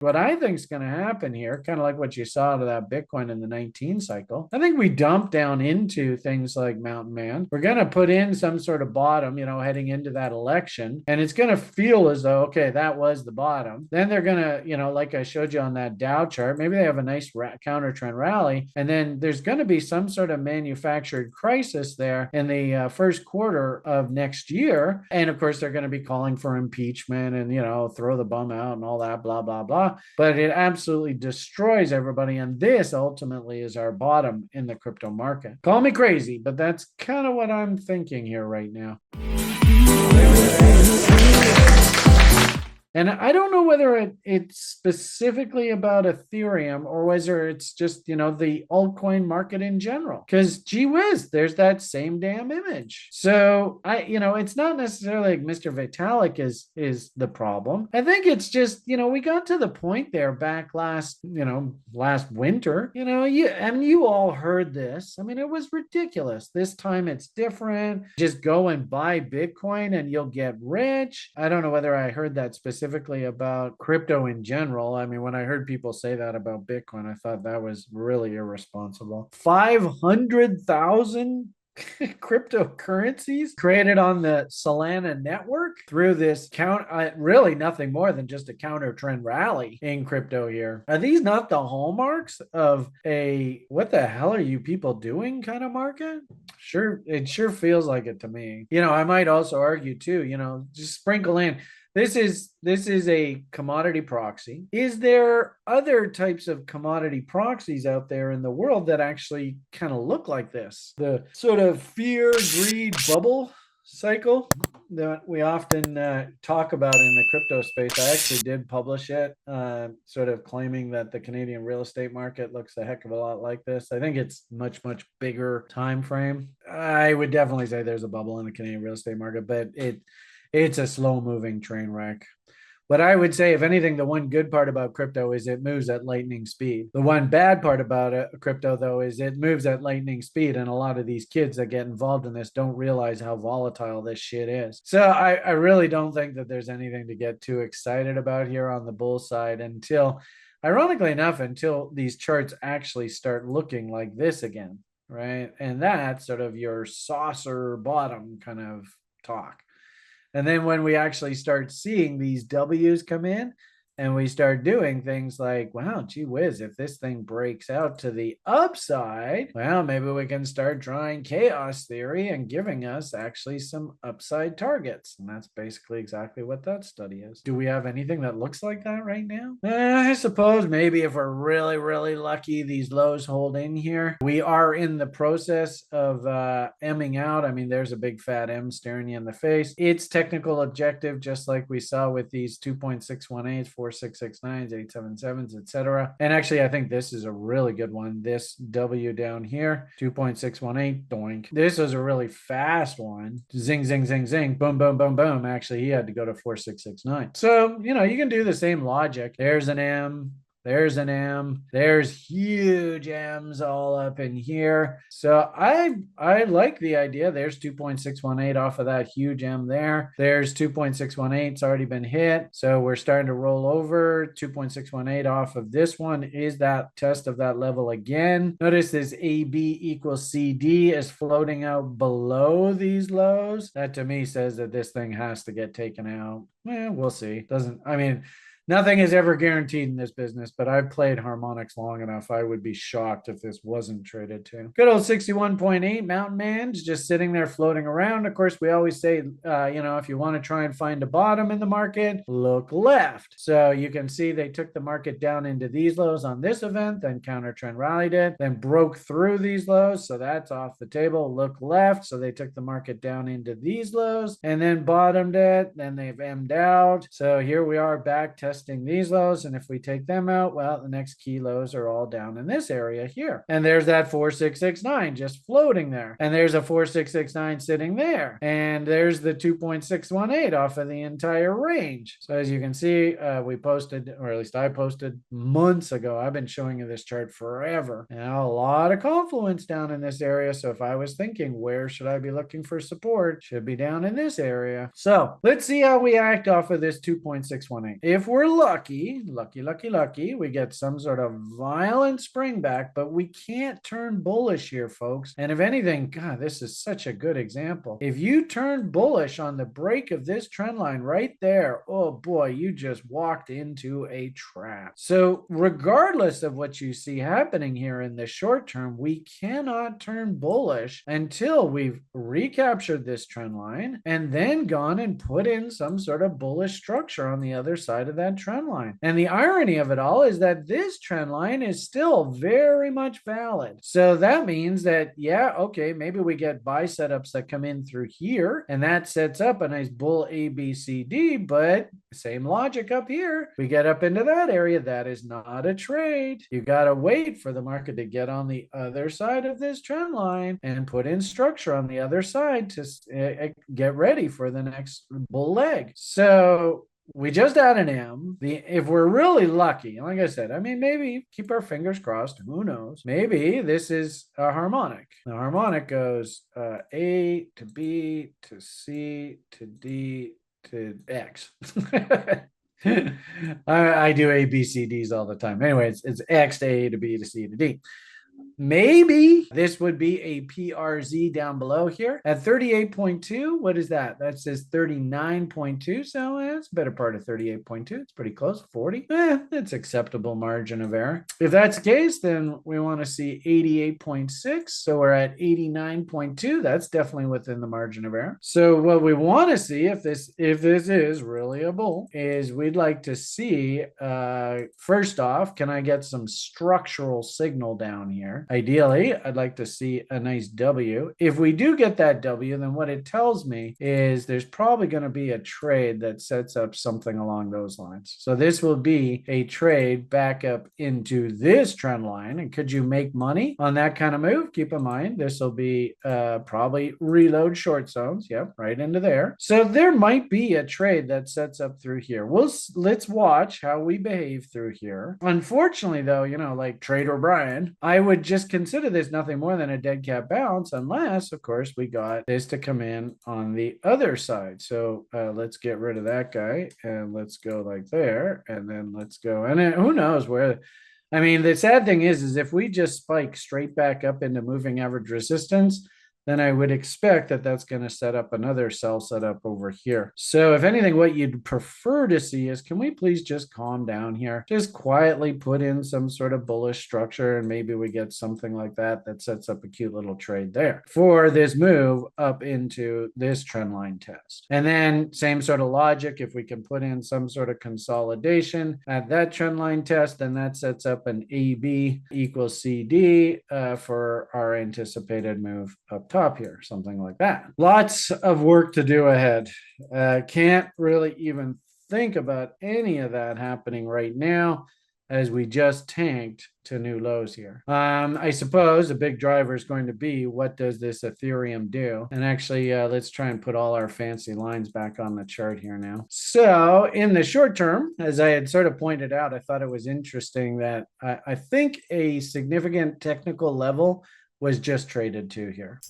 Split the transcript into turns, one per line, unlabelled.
what I think is going to happen here, kind of like what you saw to that Bitcoin in the 19 cycle, I think we dump down into things like Mountain Man. We're going to put in some sort of bottom, heading into that election. And it's going to feel as though, okay, that was the bottom. Then they're going to, like I showed you on that Dow chart, maybe they have a nice counter trend rally. And then there's going to be some sort of manufactured crisis there in the first quarter of next year. And of course, they're going to be calling for impeachment and, throw the bum out and all that, blah, blah, blah. But it absolutely destroys everybody. And this ultimately is our bottom in the crypto market. Call me crazy, but that's kind of what I'm thinking here right now. And I don't know whether it's specifically about Ethereum or whether it's just, the altcoin market in general. Because gee whiz, there's that same damn image. So it's not necessarily like Mr. Vitalik is the problem. I think it's just, we got to the point there back last winter. You all heard this. I mean, it was ridiculous. This time it's different. Just go and buy Bitcoin and you'll get rich. I don't know whether I heard that specifically about crypto in general. I mean, when I heard people say that about Bitcoin, I thought that was really irresponsible. 500,000 cryptocurrencies created on the Solana network through this really nothing more than just a counter trend rally in crypto here. Are these not the hallmarks of a what the hell are you people doing kind of market? Sure, it sure feels like it to me. I might also argue too, just sprinkle in this is a commodity proxy. Is there other types of commodity proxies out there in the world that actually kind of look like this? The sort of fear, greed, bubble cycle that we often talk about in the crypto space. I actually did publish it, sort of claiming that the Canadian real estate market looks a heck of a lot like this. I think it's much, much bigger time frame. I would definitely say there's a bubble in the Canadian real estate market, but it's a slow moving train wreck. But I would say, if anything, the one good part about crypto is it moves at lightning speed. The one bad part about crypto, though, is it moves at lightning speed. And a lot of these kids that get involved in this don't realize how volatile this shit is. So I really don't think that there's anything to get too excited about here on the bull side until, ironically enough, until these charts actually start looking like this again, right? And that's sort of your saucer bottom kind of talk. And then when we actually start seeing these W's come in and we start doing things like, wow, gee whiz, if this thing breaks out to the upside, well, maybe we can start drawing chaos theory and giving us actually some upside targets. And that's basically exactly what that study is. Do we have anything that looks like that right now? I suppose maybe if we're really, really lucky, these lows hold in here. We are in the process of Ming out. I mean, there's a big fat M staring you in the face. Its technical objective, just like we saw with these 2.618s, 4669s, 877s, etc. And actually, I think this is a really good one. This W down here, 2.618, doink. This was a really fast one. Zing, zing, zing, zing, boom, boom, boom, boom. Actually, he had to go to 4669. So, you can do the same logic. There's an M. There's an M. There's huge M's all up in here. So I like the idea. There's 2.618 off of that huge M there. There's 2.618. It's already been hit. So we're starting to roll over. 2.618 off of this one is that test of that level again. Notice this AB equals CD is floating out below these lows. That to me says that this thing has to get taken out. We'll see. Nothing is ever guaranteed in this business, but I've played harmonics long enough. I would be shocked if this wasn't traded too. Good old 61.8 Mountain Man's just sitting there floating around. Of course, we always say, if you want to try and find a bottom in the market, look left. So you can see they took the market down into these lows on this event, then counter trend rallied it, then broke through these lows. So that's off the table. Look left. So they took the market down into these lows and then bottomed it. Then they've M'd out. So here we are back testing these lows, and if we take them out, well, the next key lows are all down in this area here. And there's that 4669 just floating there, and there's a 4669 sitting there, and there's the 2.618 off of the entire range. So as you can see, we posted, or at least I posted months ago. I've been showing you this chart forever. Now a lot of confluence down in this area. So if I was thinking, where should I be looking for support? Should be down in this area. So let's see how we act off of this 2.618. If we're we're lucky, we get some sort of violent spring back, but we can't turn bullish here, folks. And if anything, God, this is such a good example. If you turn bullish on the break of this trend line right there, oh boy, you just walked into a trap. So regardless of what you see happening here in the short term, we cannot turn bullish until we've recaptured this trend line and then gone and put in some sort of bullish structure on the other side of that trend line. And the irony of it all is that this trend line is still very much valid. So that means that, yeah, okay, maybe we get buy setups that come in through here, and that sets up a nice bull ABCD, but same logic up here. We get up into that area, that is not a trade. You got to wait for the market to get on the other side of this trend line and put in structure on the other side to get ready for the next bull leg. So we just had an M. If we're really lucky, like I said, I mean, maybe keep our fingers crossed. Who knows? Maybe this is a harmonic. The harmonic goes A to B to C to D to X. I do A, B, C, Ds all the time. Anyway, it's X to A to B to C to D. Maybe this would be a PRZ down below here at 38.2. What is that? That says 39.2. So it's better part of 38.2. It's pretty close. 40. It's acceptable margin of error. If that's the case, then we want to see 88.6. So we're at 89.2. That's definitely within the margin of error. So what we want to see, if this is really a bull, is we'd like to see, first off, can I get some structural signal down here? Ideally, I'd like to see a nice W. If we do get that W, then what it tells me is there's probably going to be a trade that sets up something along those lines. So this will be a trade back up into this trend line. And could you make money on that kind of move? Keep in mind, this will be probably reload short zones. Yep, right into there. So there might be a trade that sets up through here. Let's watch how we behave through here. Unfortunately, though, like Trader Brian, I would just consider this nothing more than a dead cat bounce, unless, of course, we got this to come in on the other side. So let's get rid of that guy, and let's go like there, and then let's go. And then who knows where. I mean, the sad thing is if we just spike straight back up into moving average resistance, then I would expect that that's going to set up another sell setup over here. So if anything, what you'd prefer to see is, can we please just calm down here? Just quietly put in some sort of bullish structure, and maybe we get something like that sets up a cute little trade there for this move up into this trend line test. And then same sort of logic, if we can put in some sort of consolidation at that trend line test, then that sets up an AB equals CD for our anticipated move up top here, something like that. Lots of work to do ahead. Can't really even think about any of that happening right now, as we just tanked to new lows here. I suppose a big driver is going to be, what does this Ethereum do? And actually, let's try and put all our fancy lines back on the chart here now. So in the short term, as I had sort of pointed out, I thought it was interesting that I think a significant technical level was just traded to here.